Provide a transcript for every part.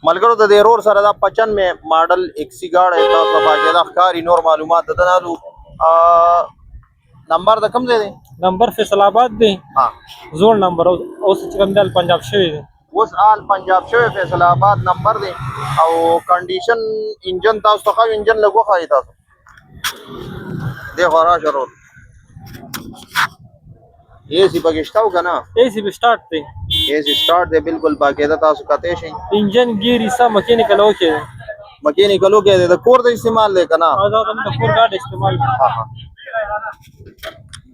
ملګرو د دې رور سره دا 95 ماډل ایکسی گاډي تاسو باقاعده ښکاری نور معلومات دنالو نمبر د کوم ځای دی نمبر فیصل آباد دی ها زوړ نمبر اوس چې کوم دی پنجاب شوی دی اوس آل پنجاب شوی فیصل آباد نمبر دی او کنډیشن انجن تاسو ته خو انجن لګو خای تاسو دی خورا شروع اے سی پکشتاو کنه اے سی به سٹارټ دی اے سی سٹارټ دی بالکل باقاعده تاسو کته شي انجن ګیری سم میکانیکل اوکے مکینیکل کې د کور د استعمال دی کنه دا د کور ګاډي استعمال ها ها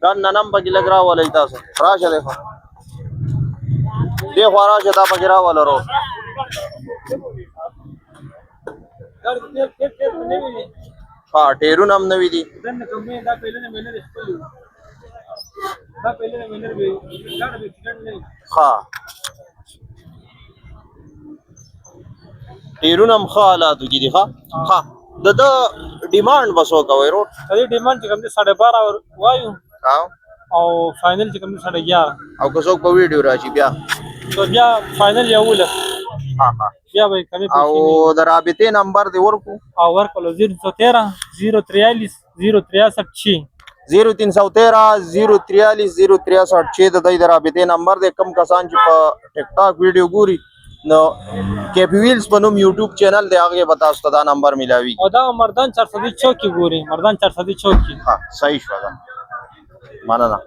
دا ننم بګی لګرا ولای تاسو راشه ده دی خورا شدا بګرا ولرو ها ډیرون هم نوی دي دنه کومه دا پهلنه ملر خپل دا پهلنه ملر به ګاډي به ټیکټ نه ها ډیرون هم حالات کې دي ها د ډیماند بسو کوي روټ دې ډیماند چې کوم دي 12.5 وایو او فائنل چې کوم دي 11.5 او که څوک په ویډیو راشي بیا تو بیا فائنل یو ول ها ها بیا به کمی او د رابطې نمبر دی ورکو او ورکلو 013 043 063 0313 043 063 د دې رابطې نمبر دی کم کسان چې په ټیک ټاک ویډیو ګوري نو کیپی ویلز په نوم یوټیوب چینل دی هغه به تاسو ته دا نمبر ملاوي او دا مردان 424 ګوري مردان 424 ها صحیح شو دا مننه